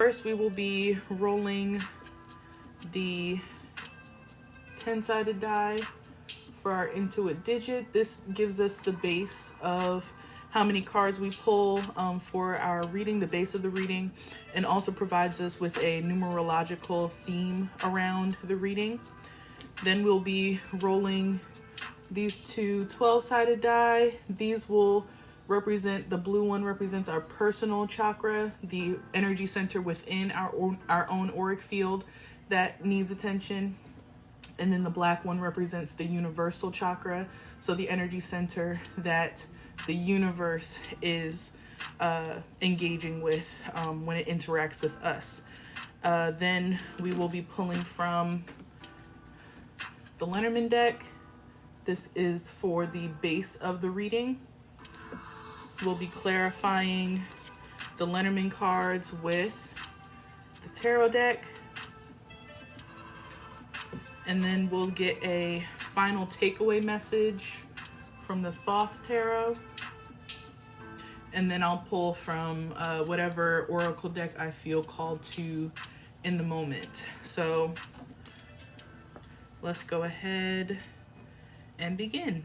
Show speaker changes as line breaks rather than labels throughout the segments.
first, we will be rolling the 10-sided die for our Intuit digit. This gives us the base of how many cards we pull for our reading, the base of the reading, and also provides us with a numerological theme around the reading. Then we'll be rolling these two 12-sided die. These will represent, the blue one represents our personal chakra, the energy center within our own auric field that needs attention. And then the black one represents the universal chakra, so the energy center that the universe is engaging with when it interacts with us. Then we will be pulling from the Lenormand deck. This is for the base of the reading. We'll be clarifying the Lenormand cards with the tarot deck. And then we'll get a final takeaway message from the Thoth Tarot. And then I'll pull from whatever oracle deck I feel called to in the moment. So let's go ahead and begin.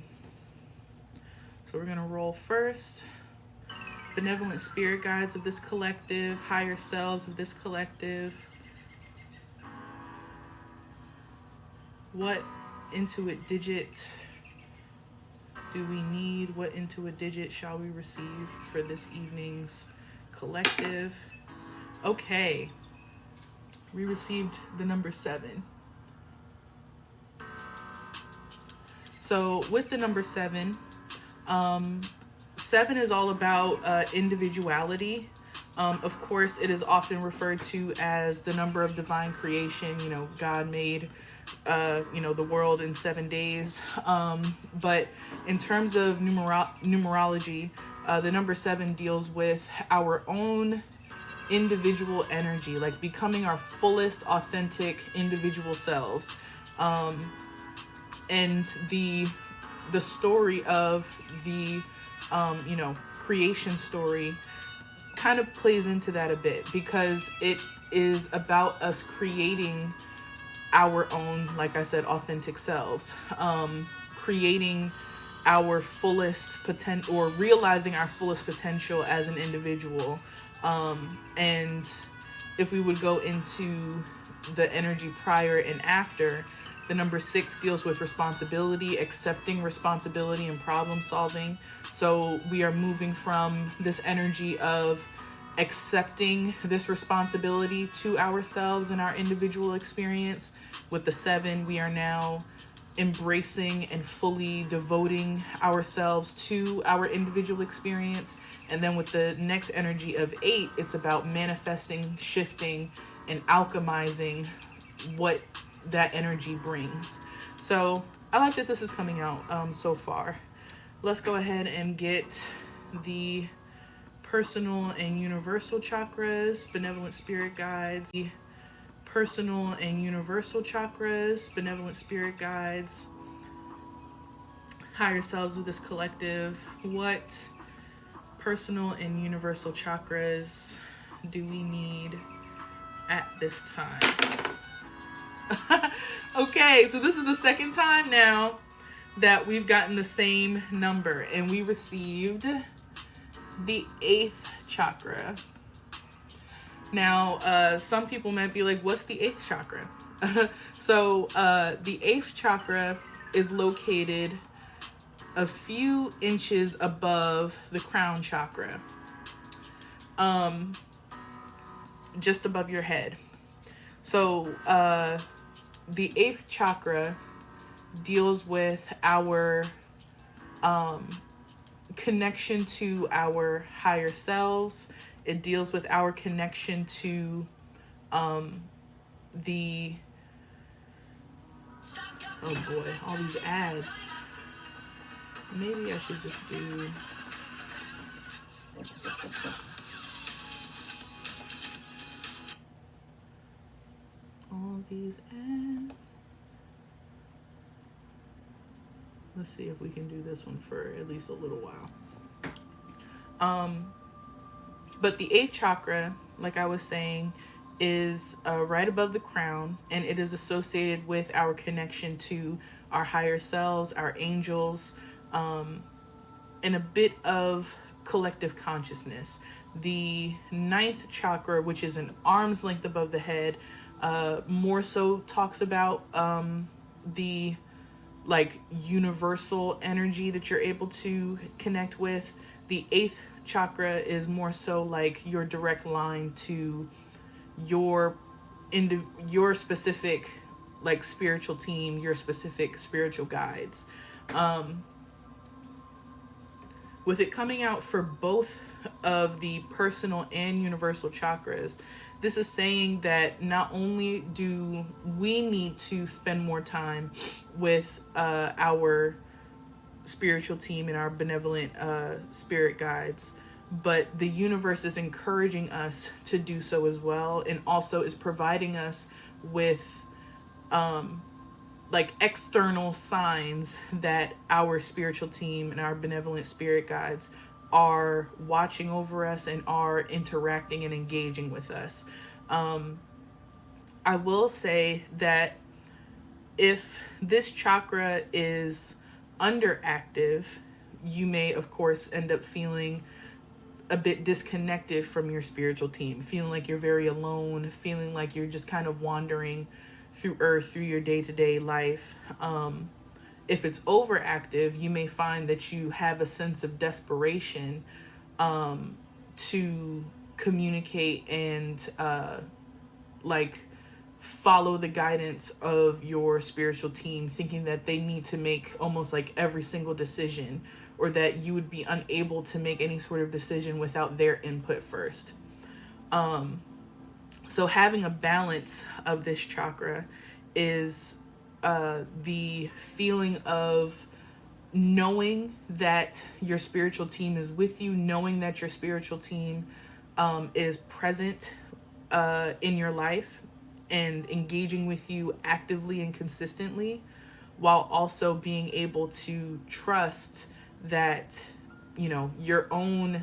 So we're gonna roll first. Benevolent spirit guides of this collective, higher selves of this collective. What Intuit digit do we need? What Intuit digit shall we receive for this evening's collective? Okay, we received the number 7. So with the number 7, 7 is all about individuality. Of course, it is often referred to as the number of divine creation. You know, God made the world in 7 days. But in terms of numerology, the number 7 deals with our own individual energy, like becoming our fullest authentic individual selves. And the story of the creation story kind of plays into that a bit, because it is about us creating our own, like I said, authentic selves, creating our fullest potential, or realizing our fullest potential as an individual. And if we would go into the energy prior and after, the number 6 deals with responsibility, accepting responsibility and problem solving. So we are moving from this energy of accepting this responsibility to ourselves and our individual experience. With the 7, we are now embracing and fully devoting ourselves to our individual experience. And then with the next energy of 8, it's about manifesting, shifting, and alchemizing what that energy brings. So I like that this is coming out so far. Let's go ahead and get the personal and universal chakras, benevolent spirit guides. The personal and universal chakras, benevolent spirit guides, higher selves of this collective. What personal and universal chakras do we need at this time? Okay, so this is the second time now that we've gotten the same number, and we received the 8th chakra. Now, some people might be like, what's the 8th chakra? So the 8th chakra is located a few inches above the crown chakra, just above your head. So the 8th chakra deals with our connection to our higher selves. It deals with our connection to the, oh boy, all these ads. Maybe I should just do, all these ads. Let's see if we can do this one for at least a little while. But the 8th chakra, like I was saying, is right above the crown, and it is associated with our connection to our higher selves, our angels, and a bit of collective consciousness. The ninth chakra, which is an arm's length above the head, more so talks about the like universal energy that you're able to connect with. The eighth chakra is more so like your direct line to your your specific like spiritual team, your specific spiritual guides. With it coming out for both of the personal and universal chakras, this is saying that not only do we need to spend more time with our spiritual team and our benevolent spirit guides, but the universe is encouraging us to do so as well, and also is providing us with like external signs that our spiritual team and our benevolent spirit guides are watching over us and are interacting and engaging with us. I will say that if this chakra is underactive, you may of course end up feeling a bit disconnected from your spiritual team, feeling like you're very alone, feeling like you're just kind of wandering through earth, through your day-to-day life. If it's overactive, you may find that you have a sense of desperation to communicate and like follow the guidance of your spiritual team, thinking that they need to make almost like every single decision, or that you would be unable to make any sort of decision without their input first. So having a balance of this chakra is the feeling of knowing that your spiritual team is with you, knowing that your spiritual team is present in your life and engaging with you actively and consistently, while also being able to trust that, you know, your own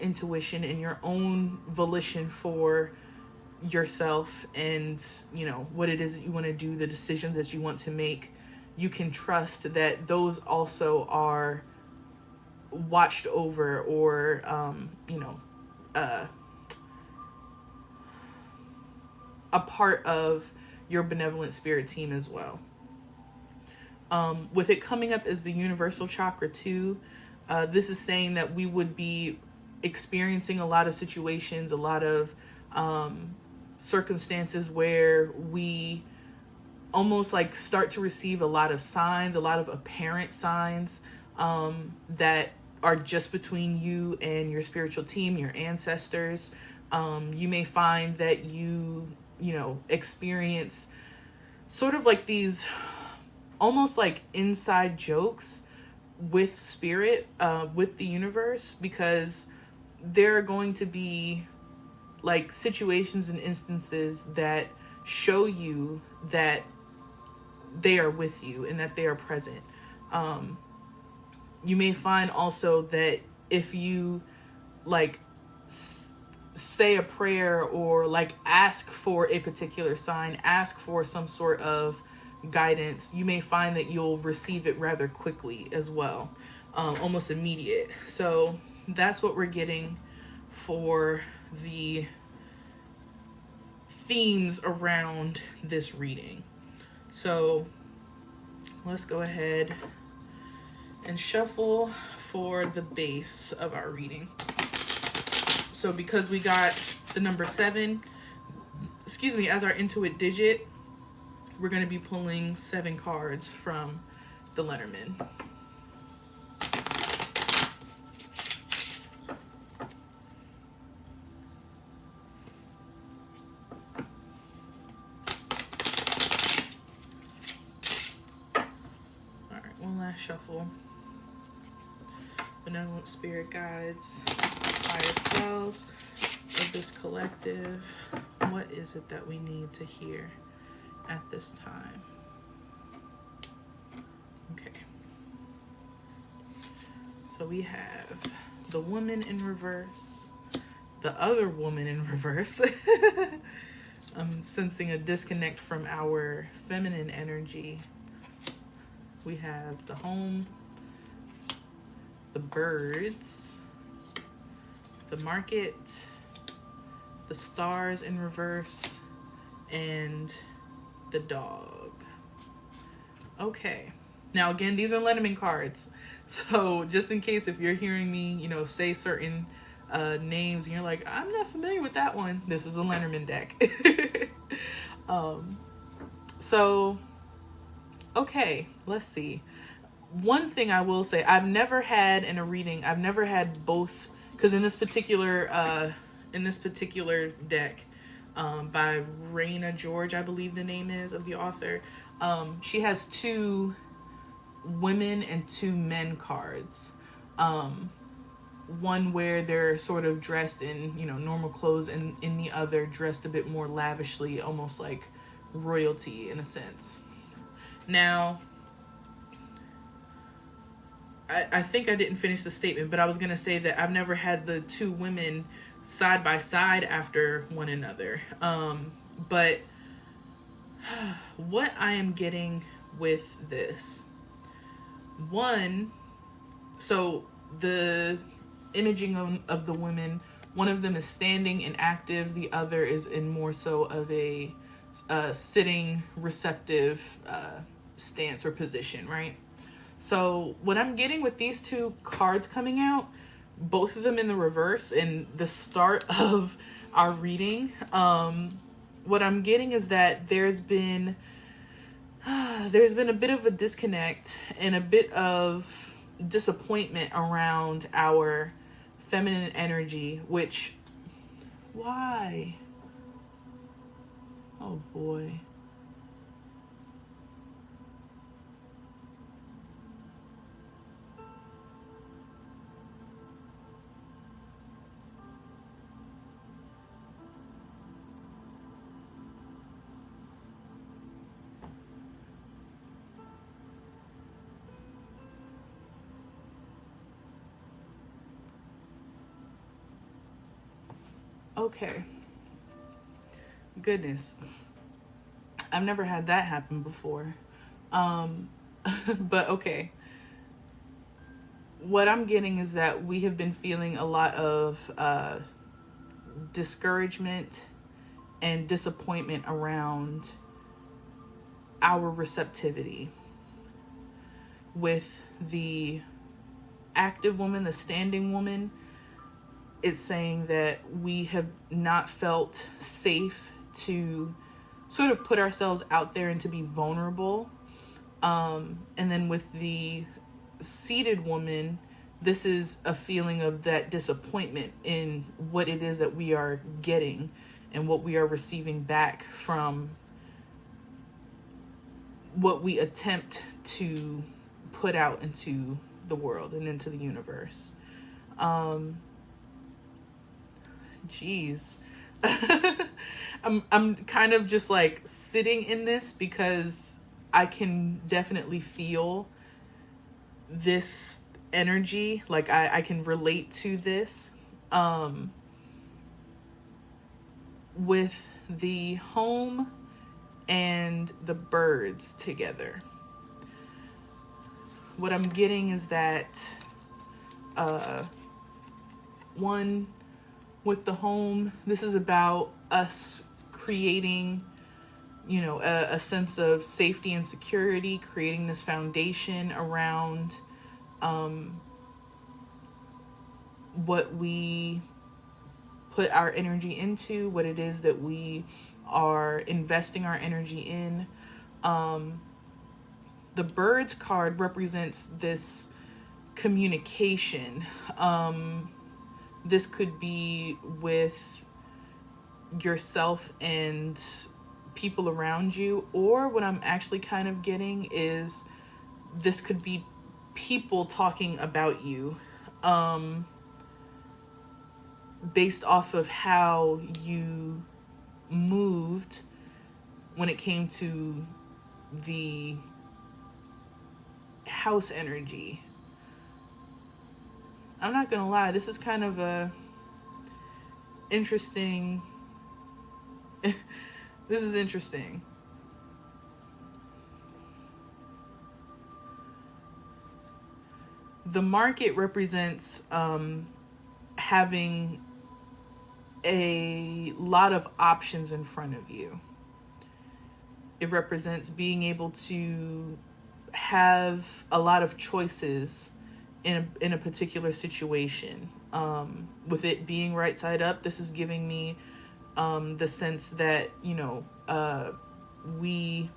intuition and your own volition for yourself, and you know what it is that you want to do, the decisions that you want to make, you can trust that those also are watched over, or a part of your benevolent spirit team as well. With it coming up as the universal chakra too, this is saying that we would be experiencing a lot of situations, a lot of circumstances where we almost like start to receive a lot of signs, a lot of apparent signs that are just between you and your spiritual team, your ancestors. You may find that you experience sort of like these almost like inside jokes with spirit, with the universe, because there are going to be like situations and instances that show you that they are with you and that they are present. You may find also that if you like say a prayer, or like ask for a particular sign, ask for some sort of guidance, you may find that you'll receive it rather quickly as well, almost immediate. So that's what we're getting for the themes around this reading. So let's go ahead and shuffle for the base of our reading. So because we got the number 7, as our intuit digit, we're going to be pulling 7 cards from the Lenormand. Alright, one last shuffle. Benevolent spirit guides, higher selves of this collective. What is it that we need to hear at this time? Okay. So we have the Woman in reverse, the other woman in reverse. I'm sensing a disconnect from our feminine energy. We have the home, the birds, the market, the stars in reverse, and the dog. Okay. Now, again, these are Lenormand cards. So just in case if you're hearing me, say certain names and you're like, I'm not familiar with that one, this is a Lenormand deck. So, okay, let's see. One thing I will say, I've never had in a reading, I've never had both, because in this particular deck, by Raina George, I believe the name is of the author, she has 2 women and 2 men cards. One where they're sort of dressed in, normal clothes, and in the other dressed a bit more lavishly, almost like royalty in a sense. Now, I think I didn't finish the statement, but I was going to say that I've never had the 2 women side by side after one another. But what I am getting with this, so the imaging of the women, one of them is standing and active, the other is in more so of a sitting receptive stance or position, right? So what I'm getting with these 2 cards coming out, both of them in the reverse in the start of our reading, what I'm getting is that there's been a bit of a disconnect and a bit of disappointment around our feminine energy, which, why? Oh boy. Okay. Goodness. I've never had that happen before. But okay. What I'm getting is that we have been feeling a lot of discouragement and disappointment around our receptivity. With the active woman, the standing woman, it's saying that we have not felt safe to sort of put ourselves out there and to be vulnerable. And then with the seated woman, this is a feeling of that disappointment in what it is that we are getting and what we are receiving back from what we attempt to put out into the world and into the universe. Geez. I'm kind of just like sitting in this because I can definitely feel this energy. Like I can relate to this. With the home and the birds together. What I'm getting is that one, with the home, this is about us creating, a sense of safety and security, creating this foundation around what we put our energy into, what it is that we are investing our energy in. The birds card represents this communication. This could be with yourself and people around you, or what I'm actually kind of getting is this could be people talking about you, based off of how you moved when it came to the house energy. I'm not gonna lie, this is kind of interesting. This is interesting. The market represents having a lot of options in front of you. It represents being able to have a lot of choices in a particular situation. With it being right side up, this is giving me the sense that, we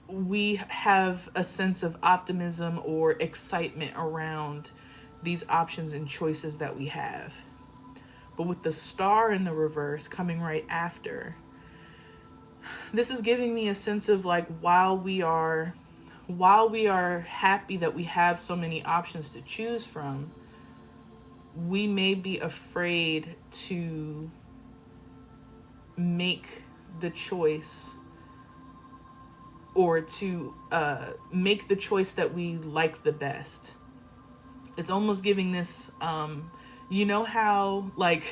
we have a sense of optimism or excitement around these options and choices that we have. But with the star in the reverse coming right after, this is giving me a sense of like, while we are happy that we have so many options to choose from, we may be afraid to make the choice, or to make the choice that we like the best. It's almost giving this, you know how like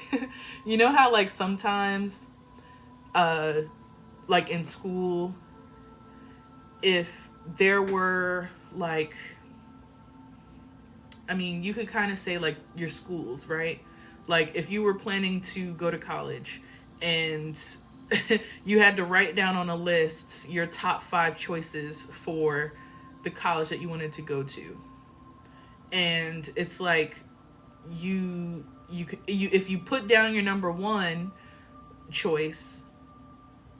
sometimes like in school, if there were like, I mean, you could kind of say like your schools, right? Like if you were planning to go to college and you had to write down on a list your top 5 choices for the college that you wanted to go to. And it's like you if you put down your number 1 choice,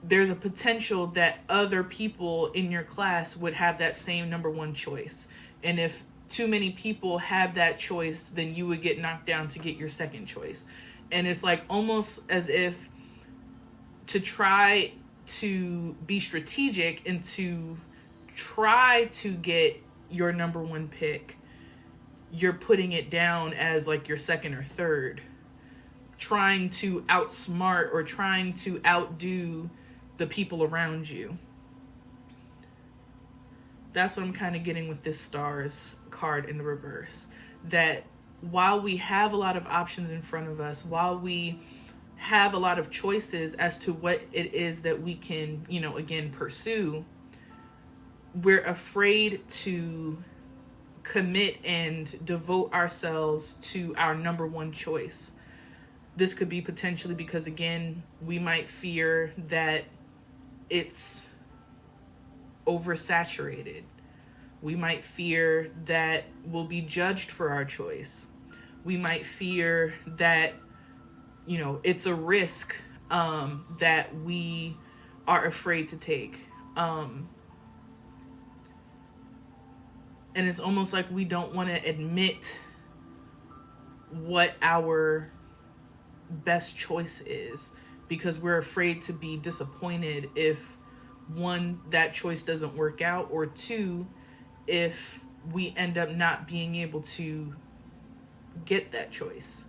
there's a potential that other people in your class would have that same number 1 choice. And if too many people have that choice, then you would get knocked down to get your second choice. And it's like almost as if, to try to be strategic and to try to get your number 1 pick, you're putting it down as like your second or third, trying to outsmart or trying to outdo the people around you. That's what I'm kind of getting with this stars card in the reverse. That while we have a lot of options in front of us, while we have a lot of choices as to what it is that we can, again, pursue, we're afraid to commit and devote ourselves to our number 1 choice. This could be potentially because, again, we might fear that it's oversaturated. We might fear that we'll be judged for our choice. We might fear that it's a risk that we are afraid to take. And it's almost like we don't want to admit what our best choice is, because we're afraid to be disappointed if, 1, that choice doesn't work out, or 2, if we end up not being able to get that choice.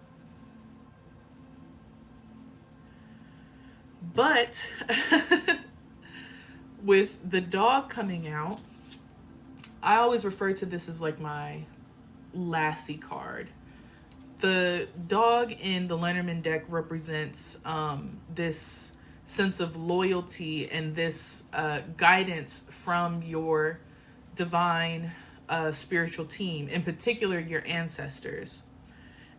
But with the dog coming out, I always refer to this as like my Lassie card. The dog in the Lenormand deck represents this sense of loyalty and this guidance from your divine spiritual team, in particular your ancestors.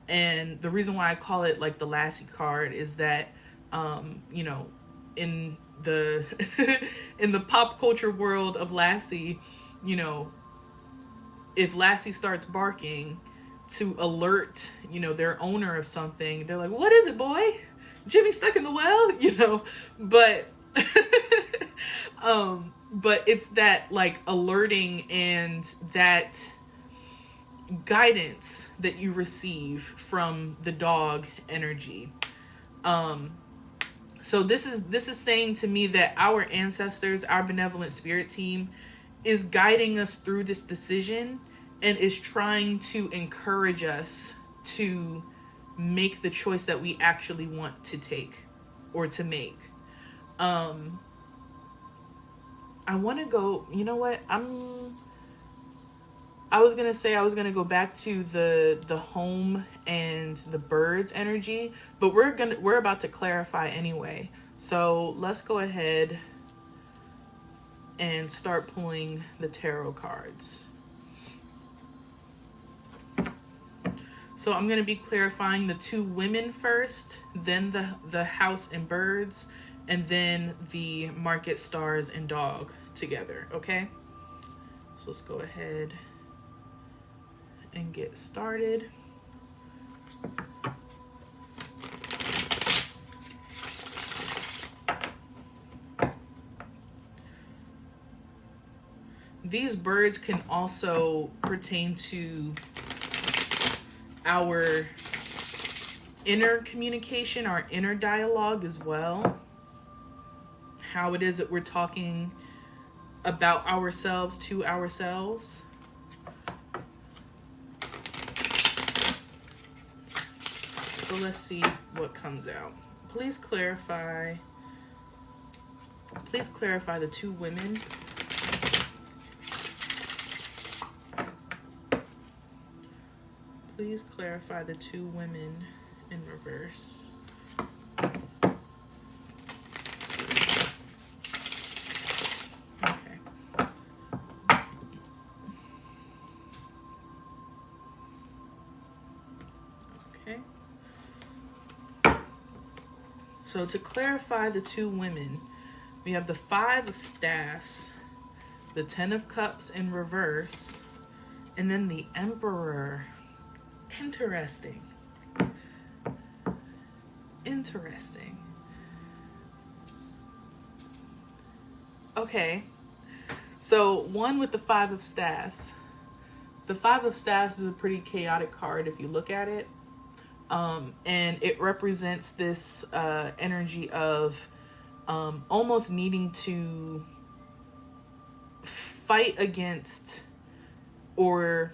And the reason why I call it like the Lassie card is that in the in the pop culture world of Lassie, if Lassie starts barking to alert, their owner of something, they're like, "What is it, boy? Jimmy stuck in the well?" But but it's that like alerting and that guidance that you receive from the dog energy. So this is saying to me that our ancestors, our benevolent spirit team, is guiding us through this decision and is trying to encourage us to make the choice that we actually want to take or to make. I want to go, you know what? I was gonna say I was gonna go back to the home and the birds energy, but we're about to clarify anyway. So let's go ahead and start pulling the tarot cards. So I'm going to be clarifying the two women first, then the house and birds, and then the market, stars, and dog together, okay? So let's go ahead and get started. These birds can also pertain to our inner communication, our inner dialogue as well. How it is that we're talking about ourselves to ourselves. So let's see what comes out. Please clarify the two women. Please clarify the two women in reverse. Okay. Okay. So to clarify the two women, we have the Five of Staffs, the Ten of Cups in reverse, and then the Emperor. Interesting. Okay. So one with the Five of Staffs. The Five of Staffs is a pretty chaotic card if you look at it. And it represents this energy of almost needing to fight against or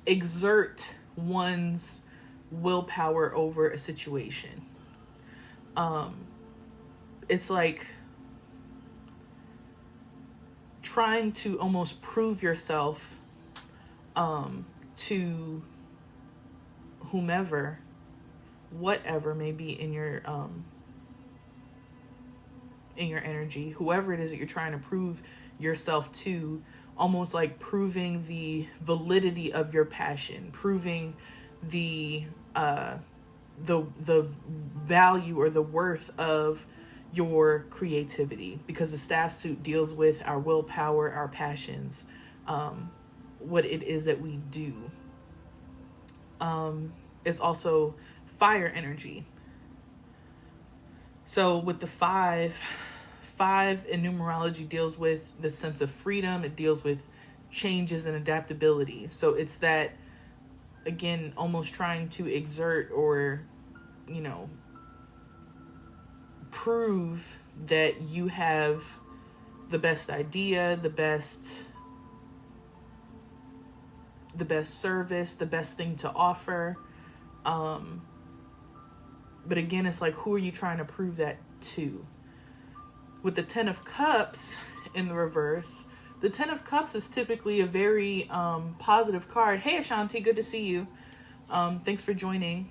exert one's willpower over a situation. It's like trying to almost prove yourself to whomever, whatever may be in your energy, whoever it is that you're trying to prove yourself to, almost like proving the validity of your passion, proving the value or the worth of your creativity, because the staff suit deals with our willpower, our passions, what it is that we do. It's also fire energy. So with the five in numerology deals with the sense of freedom. It deals with changes and adaptability. So it's that, again, almost trying to exert or, prove that you have the best idea, the best service, the best thing to offer. But again, it's like, who are you trying to prove that to? With the Ten of Cups in the reverse, the Ten of Cups is typically a very positive card. Hey, Ashanti, good to see you. Thanks for joining.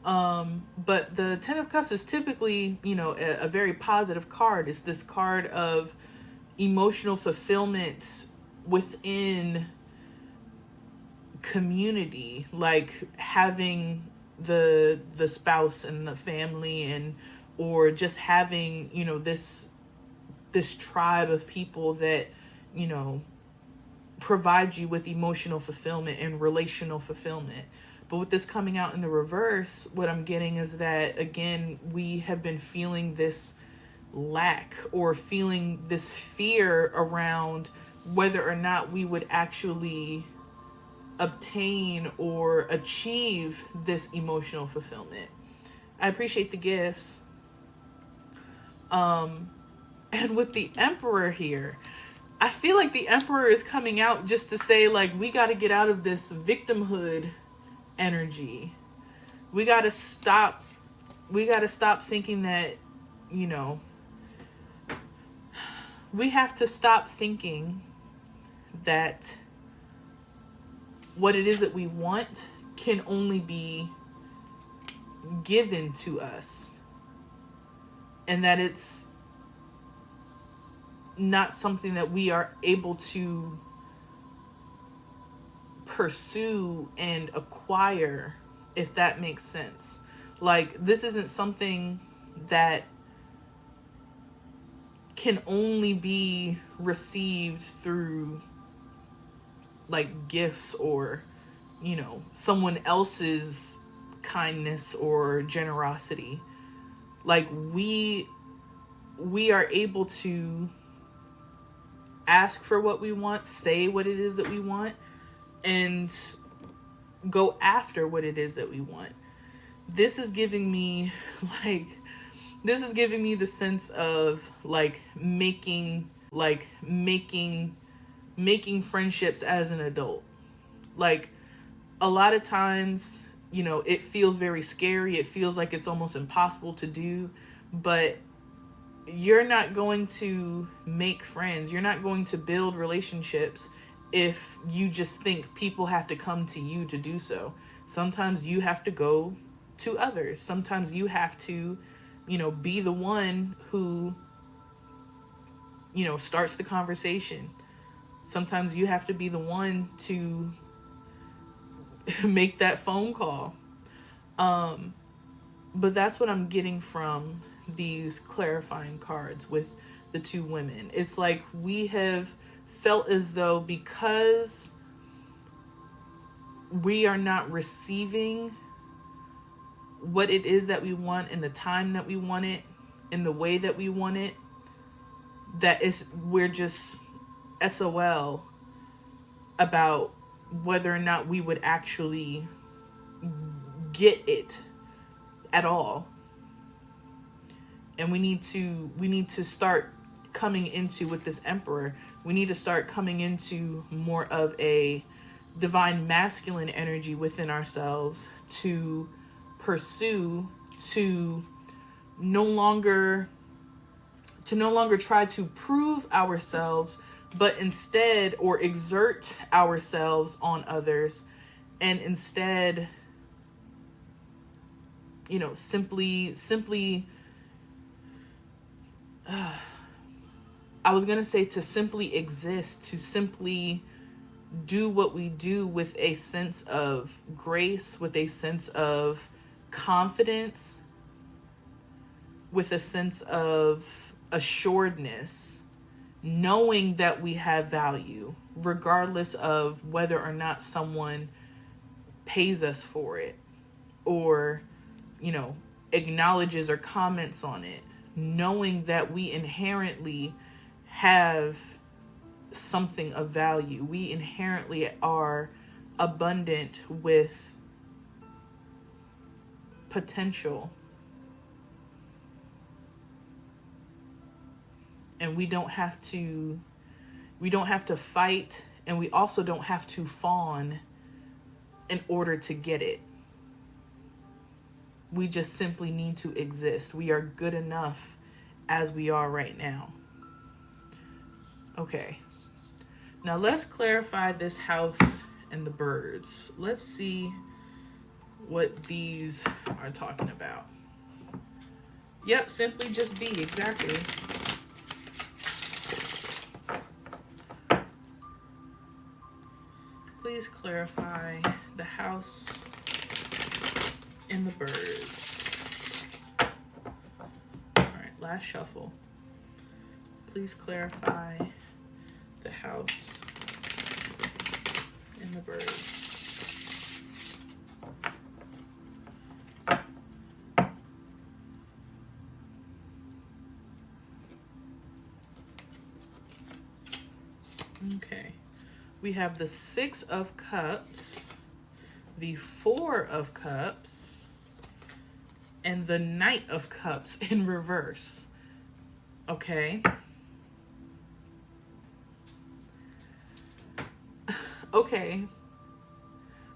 But the Ten of Cups is typically, a very positive card. It's this card of emotional fulfillment within community, like having the spouse and the family, and or just having, this tribe of people that, provide you with emotional fulfillment and relational fulfillment. But with this coming out in the reverse, what I'm getting is that, again, we have been feeling this lack or feeling this fear around whether or not we would actually obtain or achieve this emotional fulfillment. I appreciate the gifts. And with the Emperor here, I feel like the Emperor is coming out just to say, like, we got to get out of this victimhood energy. We got to stop thinking that, we have to stop thinking that what it is that we want can only be given to us, and that it's not something that we are able to pursue and acquire, if that makes sense. Like, this isn't something that can only be received through like gifts or, you know, someone else's kindness or generosity. Like, we are able to ask for what we want, say what it is that we want, and go after what it is that we want. This is giving me the sense of making friendships as an adult. Like, a lot of times, you know, it feels very scary. It feels like it's almost impossible to do, but you're not going to make friends. You're not going to build relationships if you just think people have to come to you to do so. Sometimes you have to go to others. Sometimes you have to, you know, be the one who, you know, starts the conversation. Sometimes you have to be the one to make that phone call. But that's what I'm getting from these clarifying cards with the two women. It's like we have felt as though because we are not receiving what it is that we want in the time that we want it, in the way that we want it, we're just SOL about whether or not we would actually get it at all. And we need to start coming into, with this Emperor, we need to start coming into more of a divine masculine energy within ourselves to pursue, to no longer try to prove ourselves, but instead, or exert ourselves on others, and instead, you know, simply I was going to say to simply exist, to simply do what we do with a sense of grace, with a sense of confidence, with a sense of assuredness, knowing that we have value, regardless of whether or not someone pays us for it or, you know, acknowledges or comments on it, knowing that we inherently have something of value. We inherently are abundant with potential. And we don't have to fight, and we also don't have to fawn in order to get it. We just simply need to exist. We are good enough as we are right now. Okay. Now let's clarify this house and the birds. Let's see what these are talking about. Yep, simply just be, exactly. Please clarify the house and the birds. All right, last shuffle. Please clarify the house and the birds. Okay. We have the Six of Cups, the Four of Cups, and the Knight of Cups in reverse. Okay. Okay.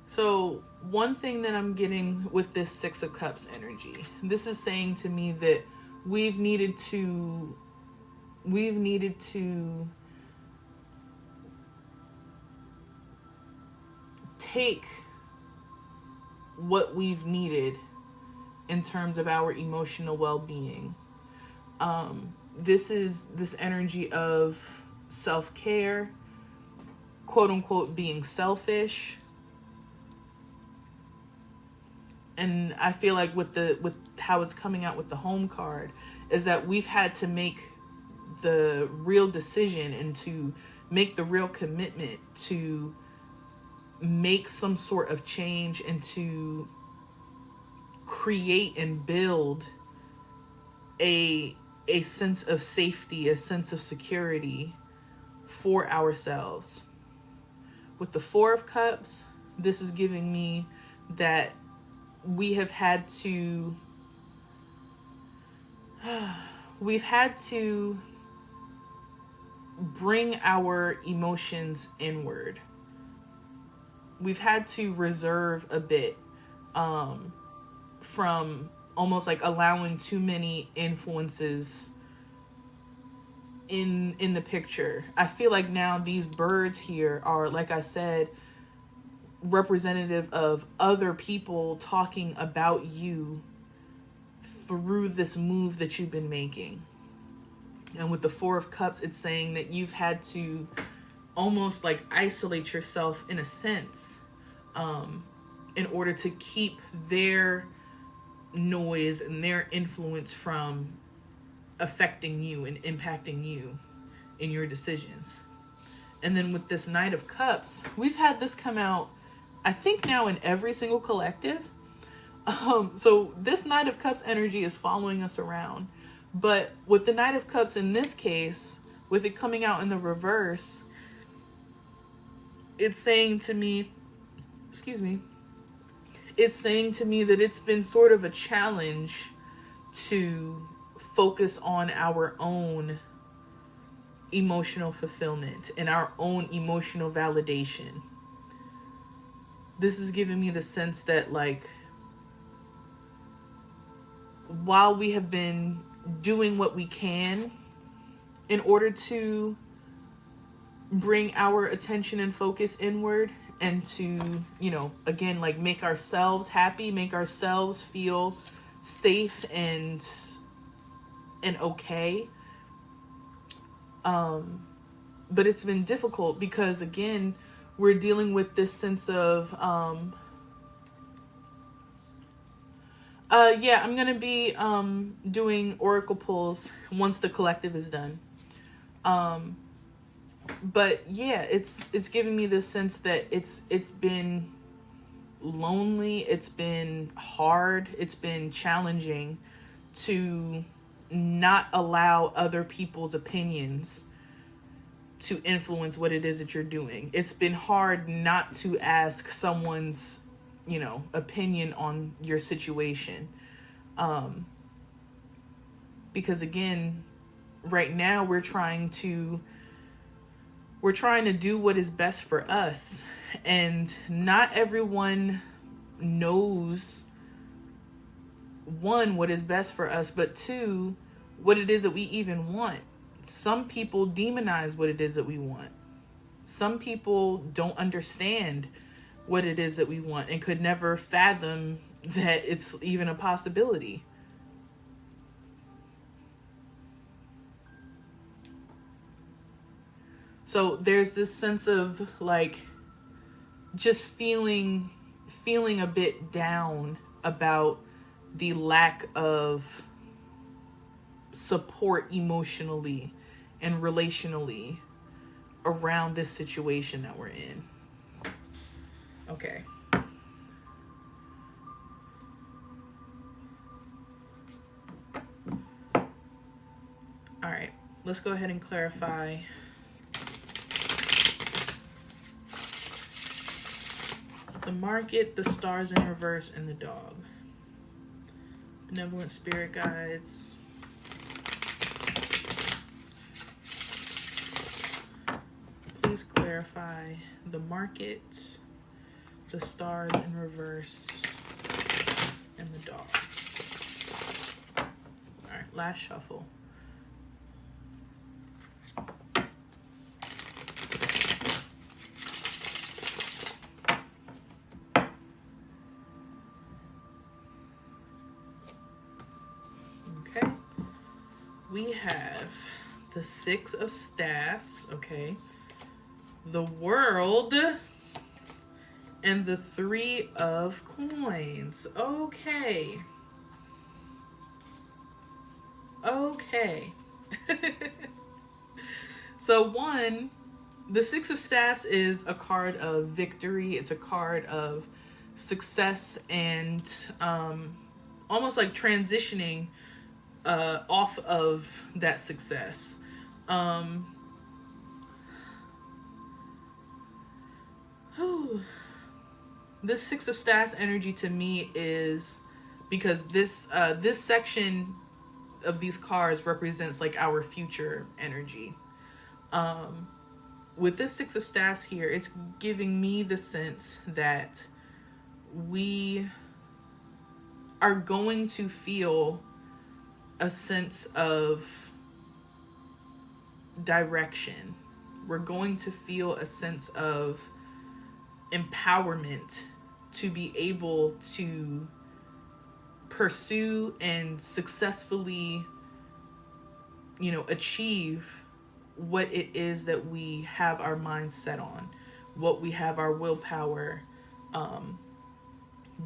So one thing that I'm getting with this Six of Cups energy, this is saying to me that we've needed to take what we've needed in terms of our emotional well-being. This is this energy of self-care, quote unquote, being selfish. And I feel like with how it's coming out with the home card is that we've had to make the real decision and to make the real commitment to make some sort of change and to create and build a sense of safety, a sense of security for ourselves. With the Four of Cups, this is giving me that we've had to bring our emotions inward. We've had to reserve a bit from almost like allowing too many influences in the picture. I feel like now these birds here are, like I said, representative of other people talking about you through this move that you've been making. And with the Four of Cups, it's saying that you've had to almost like isolate yourself in a sense, in order to keep their noise and their influence from affecting you and impacting you in your decisions. And then with this Knight of Cups, we've had this come out, I think now in every single collective. So this Knight of Cups energy is following us around. But with the Knight of Cups in this case, with it coming out in the reverse, it's saying to me, it's saying to me that it's been sort of a challenge to focus on our own emotional fulfillment and our own emotional validation. This is giving me the sense that, like, while we have been doing what we can in order to bring our attention and focus inward and to, again, like make ourselves happy, make ourselves feel safe and okay. But it's been difficult because, again, we're dealing with this sense of, I'm going to be doing oracle pulls once the collective is done. But yeah, it's giving me this sense that it's been lonely, it's been hard, it's been challenging to not allow other people's opinions to influence what it is that you're doing. It's been hard not to ask someone's, opinion on your situation. Because again, right now we're trying to do what is best for us, and not everyone knows, one, what is best for us, but two, what it is that we even want. Some people demonize what it is that we want. Some people don't understand what it is that we want and could never fathom that it's even a possibility. So there's this sense of like just feeling a bit down about the lack of support emotionally and relationally around this situation that we're in. Okay. All right, let's go ahead and clarify the market, the stars in reverse, and the dog. Benevolent spirit guides. Please clarify the market, the stars in reverse, and the dog. All right, last shuffle. we have the Six of Staffs, okay, the World, and the Three of Coins. Okay. Okay. So one, the Six of Staffs is a card of victory. It's a card of success and almost like transitioning off of that success. This Six of Staffs energy to me is because this section of these cards represents like our future energy. With this Six of Staffs here, it's giving me the sense that we are going to feel a sense of direction. We're going to feel a sense of empowerment to be able to pursue and successfully, achieve what it is that we have our minds set on, what we have our willpower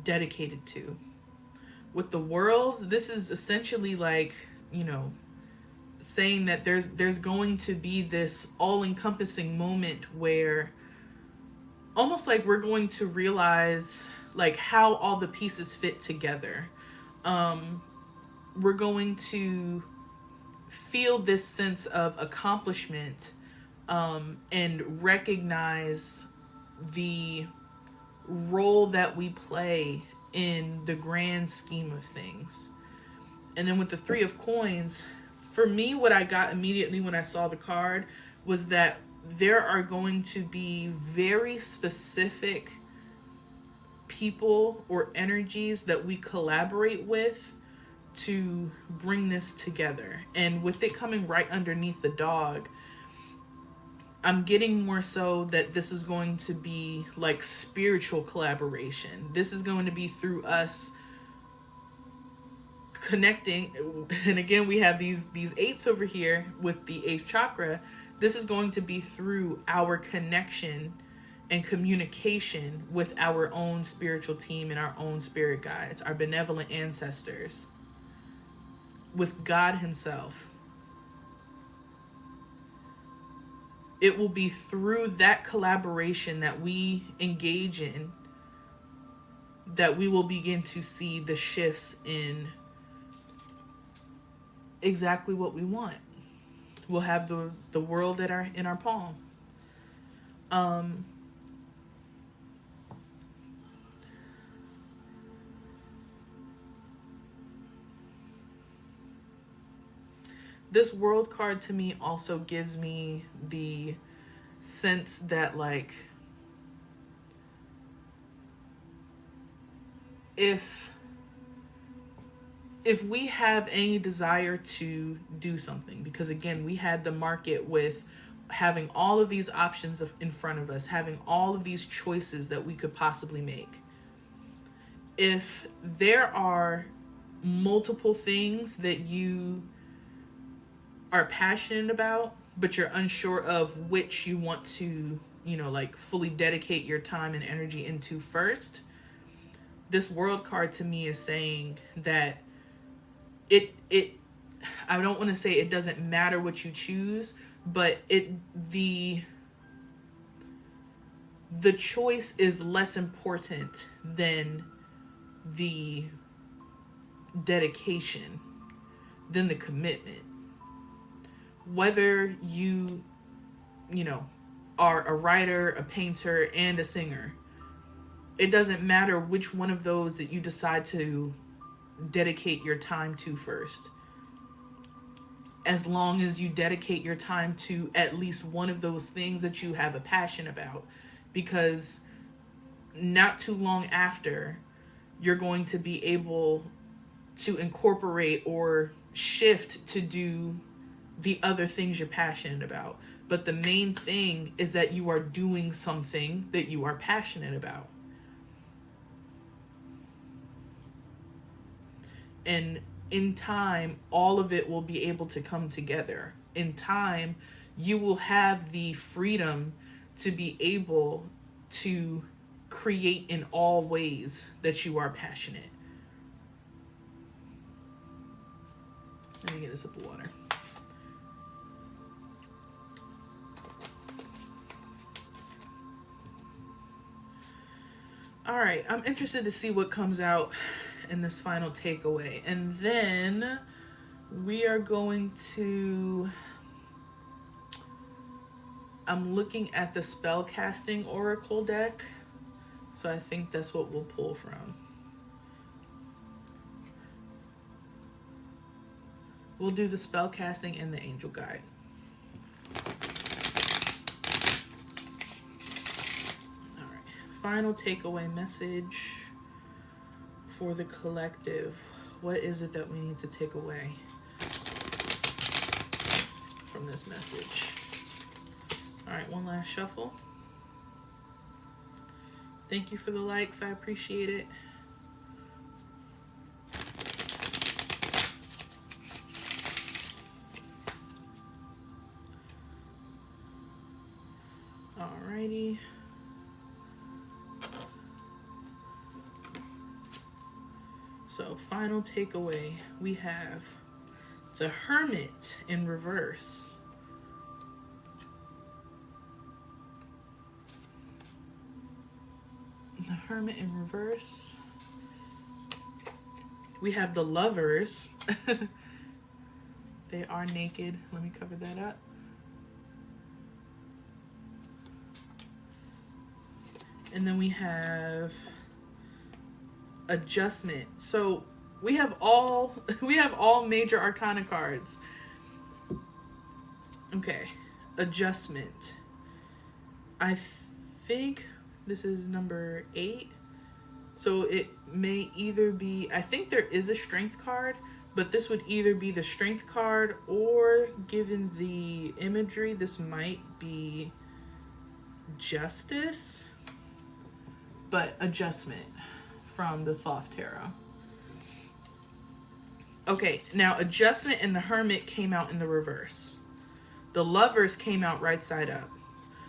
dedicated to. With the World, this is essentially like, saying that there's going to be this all-encompassing moment where almost like we're going to realize like how all the pieces fit together. We're going to feel this sense of accomplishment and recognize the role that we play in the grand scheme of things. And then with the Three of Coins, for me, what I got immediately when I saw the card was that there are going to be very specific people or energies that we collaborate with to bring this together. And with it coming right underneath the dog, I'm getting more so that this is going to be like spiritual collaboration. This is going to be through us connecting. And again, we have these eights over here with the eighth chakra. This is going to be through our connection and communication with our own spiritual team and our own spirit guides, our benevolent ancestors, with God himself. It will be through that collaboration that we engage in that we will begin to see the shifts in exactly what we want. We'll have the world in our palm. This World card to me also gives me the sense that like if we have any desire to do something, because again, we had the market with having all of these options in front of us, having all of these choices that we could possibly make. If there are multiple things that you are passionate about, but you're unsure of which you want to, like fully dedicate your time and energy into first, this World card to me is saying that I don't want to say it doesn't matter what you choose, but the choice is less important than the dedication, than the commitment. Whether you are a writer, a painter, and a singer, it doesn't matter which one of those that you decide to dedicate your time to first. As long as you dedicate your time to at least one of those things that you have a passion about, because not too long after, you're going to be able to incorporate or shift to do the other things you're passionate about. But the main thing is that you are doing something that you are passionate about. And in time, all of it will be able to come together. In time, you will have the freedom to be able to create in all ways that you are passionate. Let me get a sip of water. All right, I'm interested to see what comes out in this final takeaway. And then we are going to... I'm looking at the spellcasting oracle deck. So I think that's what we'll pull from. We'll do the spellcasting and the angel guide. All right. Final takeaway message for the collective. What is it that we need to take away from this message? All right, one last shuffle. Thank you for the likes. I appreciate it. Alrighty. So, final takeaway. We have the Hermit in reverse. The Hermit in reverse. We have the Lovers. They are naked. Let me cover that up. And then we have Adjustment. So we have all major arcana cards. Okay. Adjustment. I think this is number 8. So it may either be, I think there is a strength card, but this would either be the strength card, or given the imagery, this might be justice. But Adjustment from the Thoth Tarot. Okay, now Adjustment and the Hermit came out in the reverse. The Lovers came out right side up.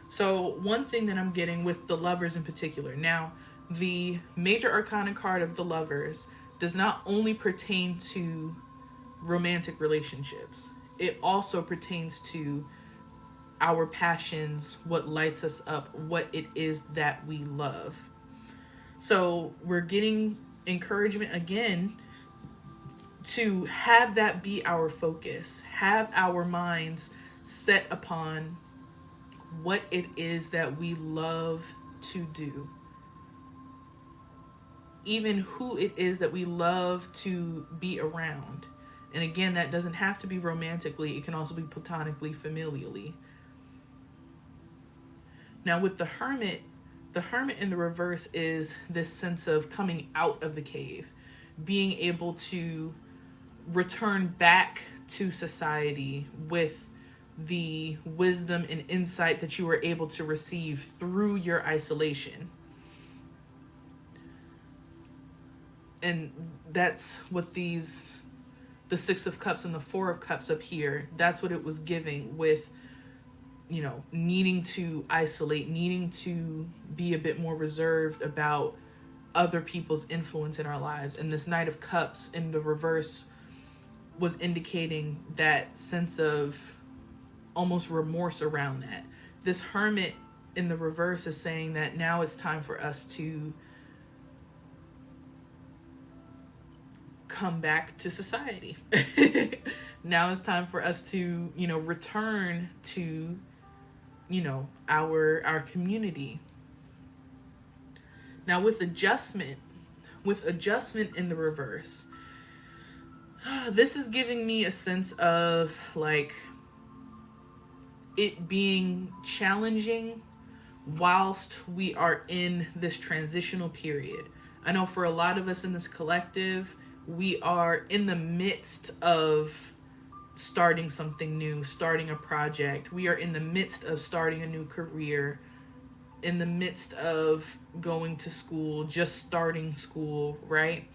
So one thing that I'm getting with the Lovers in particular, now the major arcana card of the Lovers does not only pertain to romantic relationships. It also pertains to our passions, what lights us up, what it is that we love. So we're getting encouragement again to have that be our focus, have our minds set upon what it is that we love to do. Even who it is that we love to be around. And again, that doesn't have to be romantically. It can also be platonically, familially. Now with the Hermit in the reverse is this sense of coming out of the cave, being able to return back to society with the wisdom and insight that you were able to receive through your isolation. And that's what the 6 of Cups and the 4 of Cups up here, that's what it was giving with, needing to isolate, needing to be a bit more reserved about other people's influence in our lives. And this Knight of Cups in the reverse was indicating that sense of almost remorse around that. This Hermit in the reverse is saying that now it's time for us to come back to society. Now it's time for us to, return to, our community. Now with adjustment in the reverse, this is giving me a sense of like it being challenging whilst we are in this transitional period. I know for a lot of us in this collective, we are in the midst of starting something new, starting a project. We are in the midst of starting a new career, in the midst of going to school, just starting school, right?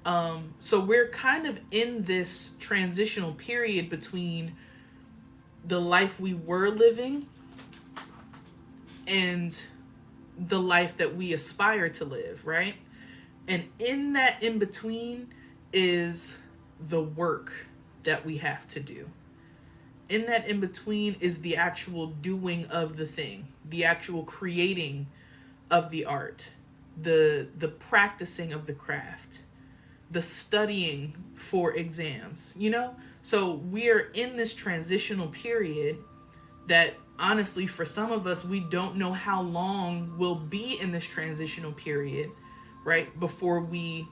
So we're kind of in this transitional period between the life we were living and the life that we aspire to live, right? And in that in between is the work that we have to do. In that in between is the actual doing of the thing, the actual creating of the art, the practicing of the craft, the studying for exams, you know? So we're in this transitional period that honestly, for some of us, we don't know how long we'll be in this transitional period, right? Before we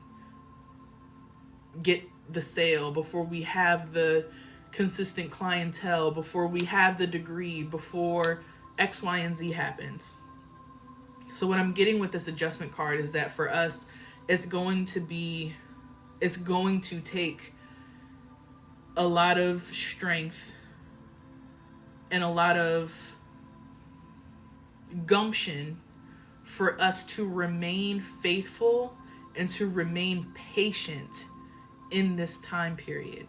get the sale, before we have the consistent clientele, before we have the degree, before X, Y, and Z happens. So what I'm getting with this adjustment card is that for us, it's going to take a lot of strength and a lot of gumption for us to remain faithful and to remain patient in this time period,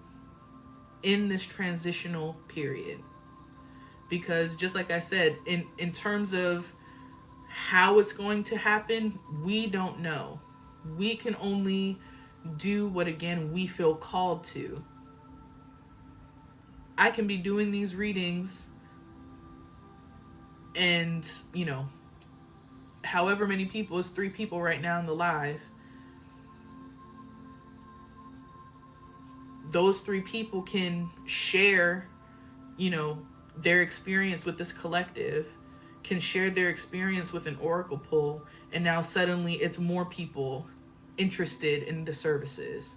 in this transitional period. Because just like I said, in terms of how it's going to happen, we don't know. We can only do what, again, we feel called to. I can be doing these readings and, you know, however many people, it's 3 people right now in the live. Those 3 people can share, you know, their experience with this collective, can share their experience with an oracle pull, and now suddenly it's more people interested in the services.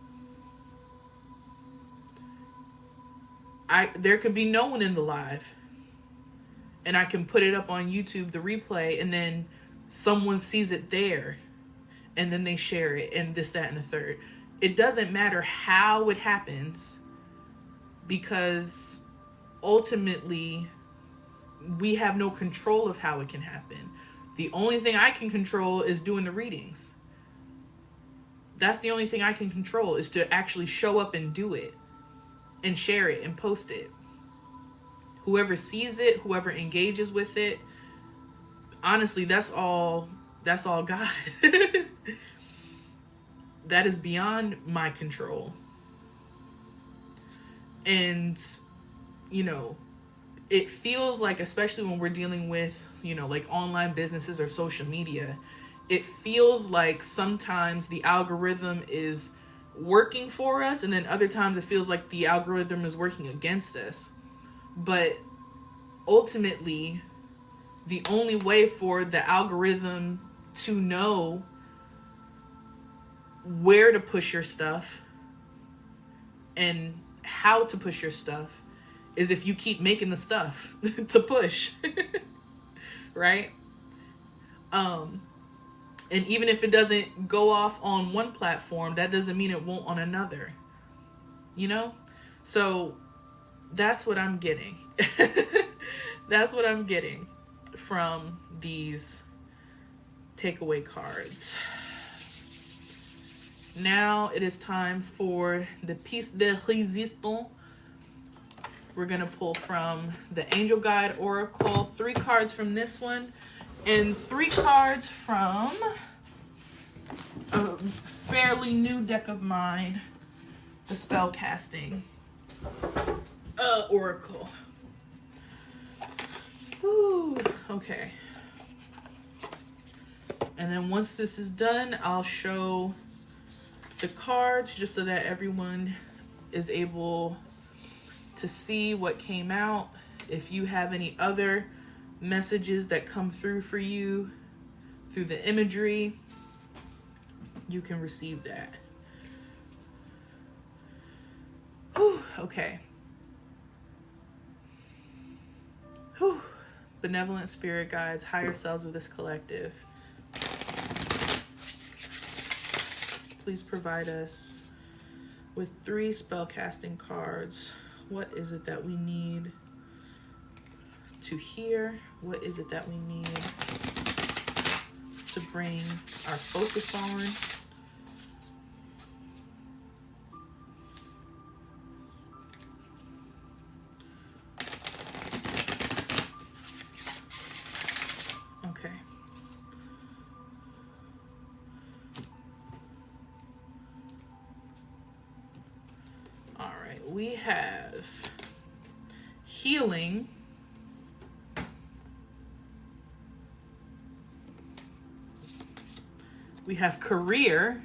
There could be no one in the live, and I can put it up on YouTube, the replay, and then someone sees it there, and then they share it, and this, that, and the third. It doesn't matter how it happens, because ultimately we have no control of how it can happen. The only thing I can control is doing the readings. That's the only thing I can control, is to actually show up and do it and share it and post it. Whoever sees it, whoever engages with it, honestly, that's all God. That is beyond my control. And, you know, it feels like, especially when we're dealing with, you know, like online businesses or social media, it feels like sometimes the algorithm is working for us, and then other times it feels like the algorithm is working against us. But ultimately, the only way for the algorithm to know where to push your stuff and how to push your stuff is if you keep making the stuff to push. Right? And even if it doesn't go off on one platform, that doesn't mean it won't on another. You know? So that's what I'm getting. That's what I'm getting from these takeaway cards. Now it is time for the piece de résistance. We're going to pull from the Angel Guide Oracle, 3 cards from this one, and 3 cards from a fairly new deck of mine, the Spellcasting Oracle. Whew, okay. And then once this is done, I'll show the cards just so that everyone is able to see what came out. If you have any other messages that come through for you through the imagery, you can receive that. Whew, okay. Whew. Benevolent spirit guides, higher selves of this collective, please provide us with 3 spellcasting cards. What is it that we need to hear? What is it that we need to bring our focus on? we have healing. We have career.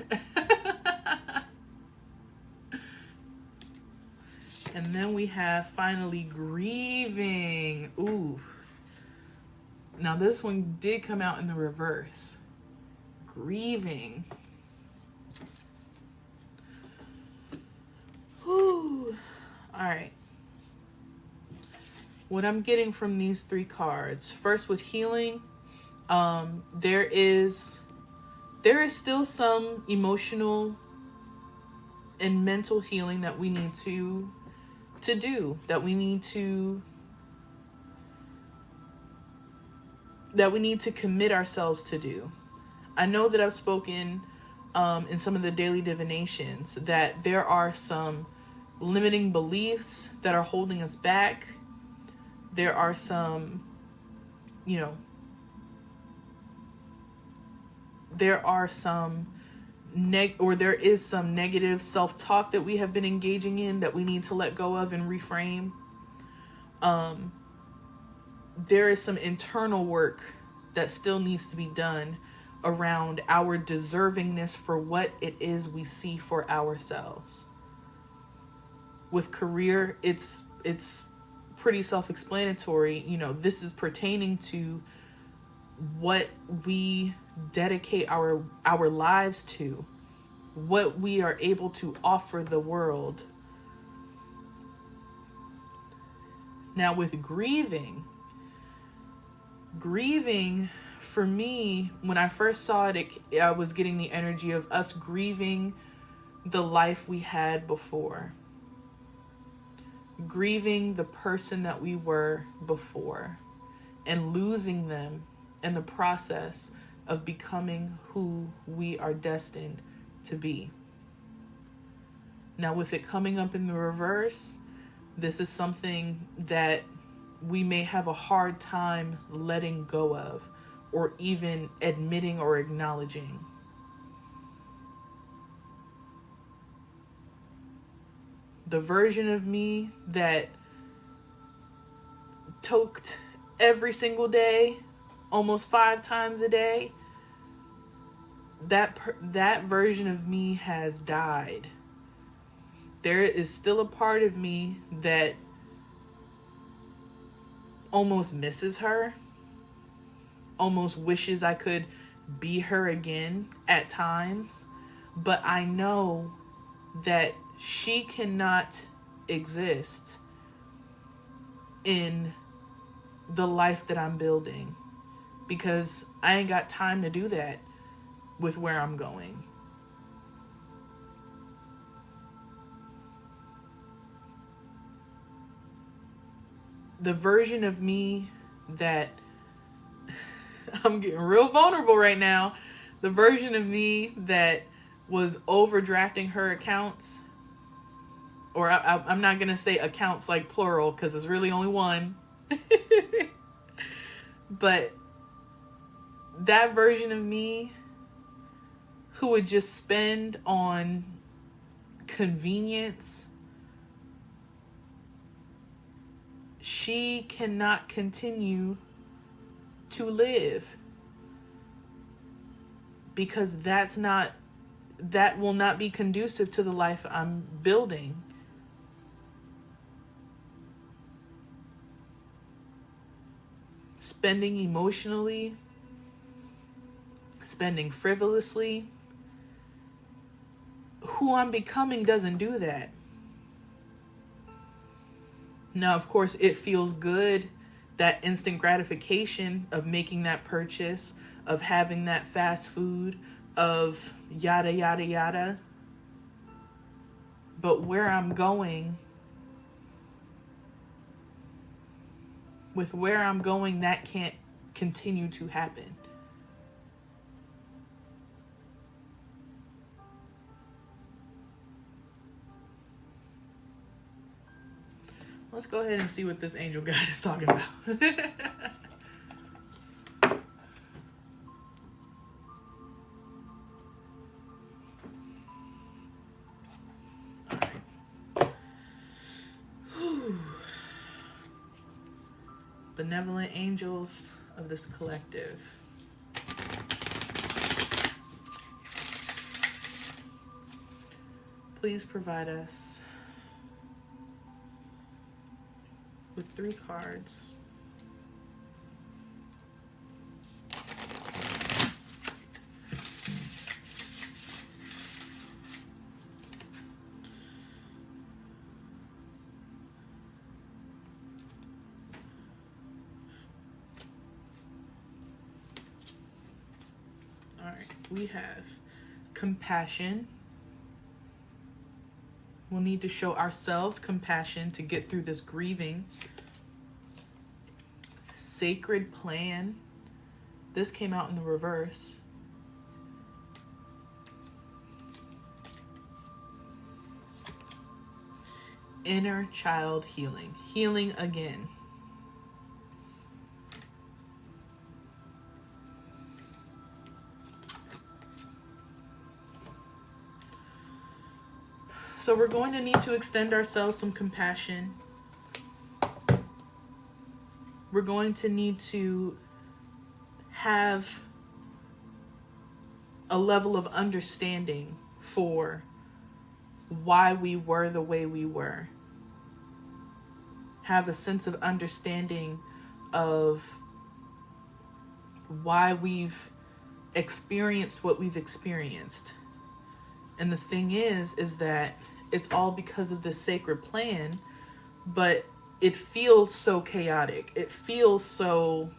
And then we have finally grieving. Ooh. Now this one did come out in the reverse. Grieving. Whew. All right. What I'm getting from these three cards. First with healing, there is still some emotional and mental healing that we need to do, that we need to commit ourselves to do. I know that I've spoken in some of the daily divinations that there are some limiting beliefs that are holding us back. There are some, there is some negative self-talk that we have been engaging in that we need to let go of and reframe. There is some internal work that still needs to be done around our deservingness for what it is we see for ourselves. With career, it's pretty self-explanatory. This is pertaining to what we dedicate our lives to, what we are able to offer the world. Now with grieving for me, when I first saw it, I was getting the energy of us grieving the life we had before, grieving the person that we were before, and losing them in the process of becoming who we are destined to be. Now, with it coming up in the reverse, this is something that we may have a hard time letting go of, or even admitting or acknowledging. The version of me that toked every single day, almost 5 times a day, that version of me has died. There is still a part of me that almost misses her, almost wishes I could be her again at times, but I know that she cannot exist in the life that I'm building, because I ain't got time to do that with where I'm going. The version of me that I'm getting real vulnerable right now. The version of me that was overdrafting her accounts, or I'm not going to say accounts like plural because it's really only one. But that version of me who would just spend on convenience, she cannot continue to live, because that will not be conducive to the life I'm building. Spending emotionally, spending frivolously. Who I'm becoming doesn't do that. Now, of course, it feels good, that instant gratification of making that purchase, of having that fast food, of yada, yada, yada. But where I'm going, that can't continue to happen. Let's go ahead and see what this angel guide is talking about. benevolent angels of this collective, please provide us with 3 cards. All right, we have compassion. We'll need to show ourselves compassion to get through this grieving. Sacred plan. This came out in the reverse. Inner child healing. Healing again. So we're going to need to extend ourselves some compassion. We're going to need to have a level of understanding for why we were the way we were. Have a sense of understanding of why we've experienced what we've experienced. And the thing is that it's all because of this sacred plan, but it feels so chaotic. It feels so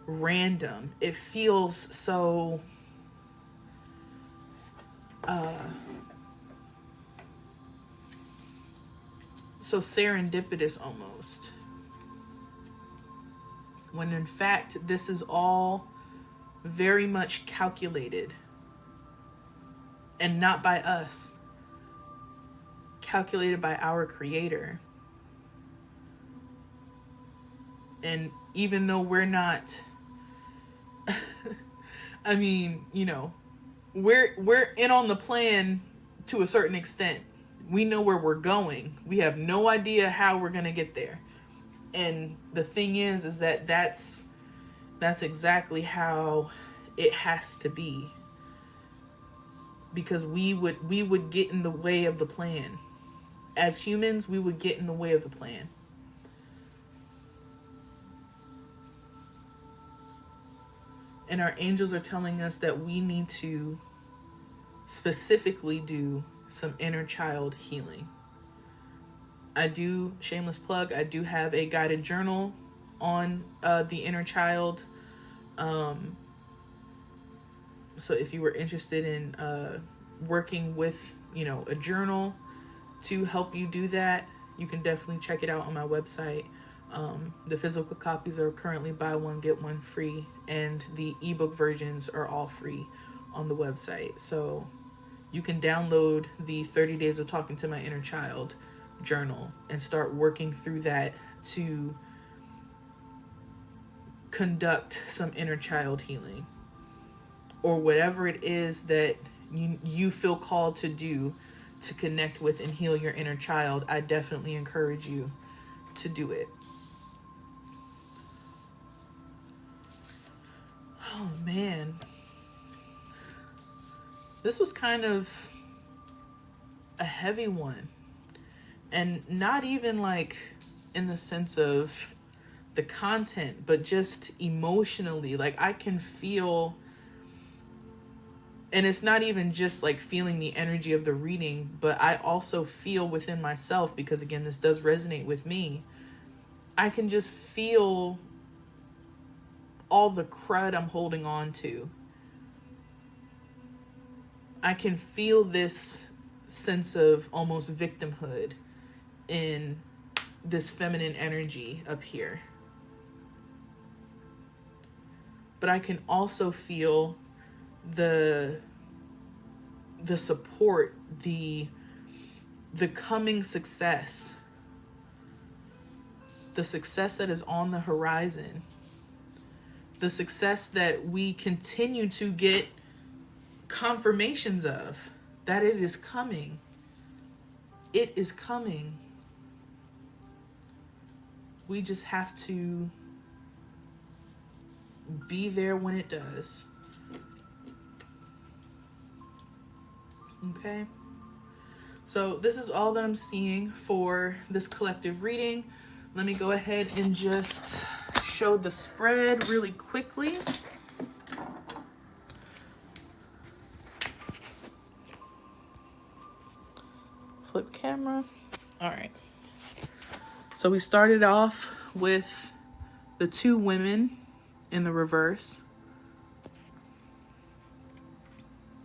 random. It feels so so serendipitous almost. When in fact, this is all very much calculated. And not by us. Calculated by our Creator. And even though we're not, I mean, you know, we're in on the plan to a certain extent. We know where we're going. We have no idea how we're going to get there. And the thing is that that's exactly how it has to be. Because we would get in the way of the plan. As humans, we would get in the way of the plan. And our angels are telling us that we need to specifically do some inner child healing. I do, shameless plug, I do have a guided journal on the inner child. So if you were interested in working with, you know, a journal to help you do that, you can definitely check it out on my website. The physical copies are currently buy one, get one free, and the ebook versions are all free on the website. So you can download the 30 Days of Talking to My Inner Child journal and start working through that to conduct some inner child healing. Or whatever it is that you feel called to do to connect with and heal your inner child, I definitely encourage you to do it. Oh man. This was kind of a heavy one. And not even like in the sense of the content, but just emotionally. Like I can feel, and it's not even just like feeling the energy of the reading, but I also feel within myself, because again, this does resonate with me. I can just feel all the crud I'm holding on to. I can feel this sense of almost victimhood in this feminine energy up here. But I can also feel the support, the coming success, the success that is on the horizon, the success that we continue to get confirmations of, that it is coming. It is coming. We just have to be there when it does. Okay? So this is all that I'm seeing for this collective reading. Let me go ahead and just show the spread really quickly. Flip camera. All right. So we started off with the two women in the reverse.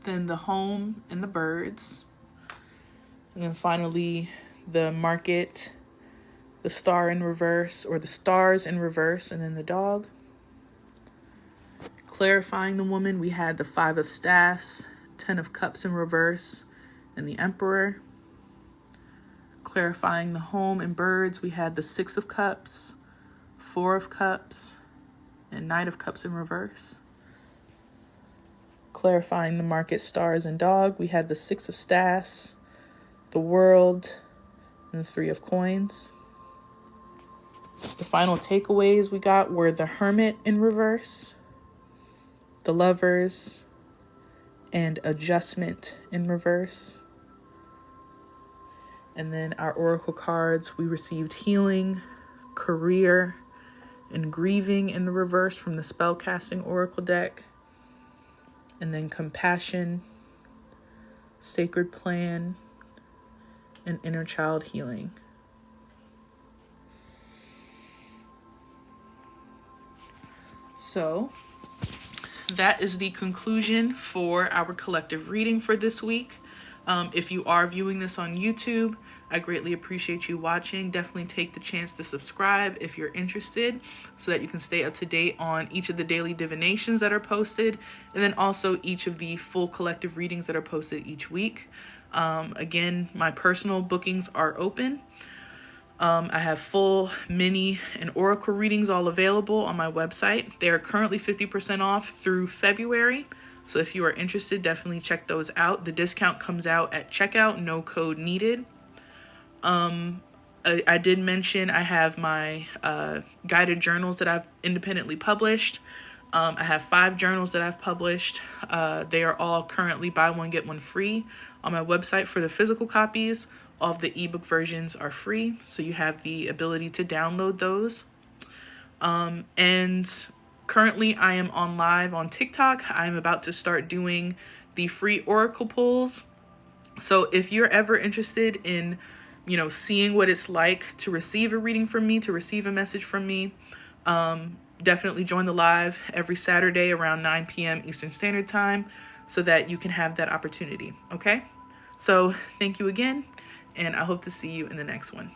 Then the home and the birds. And then finally the market, the star in reverse, or the stars in reverse, and then the dog. Clarifying the woman, we had the 5 of staffs, 10 of cups in reverse, and the emperor. Clarifying the home and birds, we had the 6 of cups, 4 of cups, and Knight of cups in reverse. Clarifying the market, stars, and dog, we had the 6 of staffs, the world, and the 3 of coins. The final takeaways we got were the hermit in reverse, the lovers, and adjustment in reverse. And then our oracle cards, we received healing, career, and grieving in the reverse from the spellcasting oracle deck. And then compassion, sacred plan, and inner child healing. So that is the conclusion for our collective reading for this week. If you are viewing this on YouTube, I greatly appreciate you watching. Definitely take the chance to subscribe if you're interested so that you can stay up to date on each of the daily divinations that are posted, and then also each of the full collective readings that are posted each week. Again, my personal bookings are open. I have full, mini, and oracle readings all available on my website. They are currently 50% off through February. So if you are interested, definitely check those out. The discount comes out at checkout, no code needed. I did mention I have my guided journals that I've independently published. I have 5 journals that I've published. They are all currently buy one, get one free on my website for the physical copies. All of the ebook versions are free, so you have the ability to download those. And currently I am on live on TikTok. I'm about to start doing the free oracle pulls. So if you're ever interested in, seeing what it's like to receive a reading from me, to receive a message from me, definitely join the live every Saturday around 9 p.m. Eastern Standard Time so that you can have that opportunity, okay? So thank you again, and I hope to see you in the next one.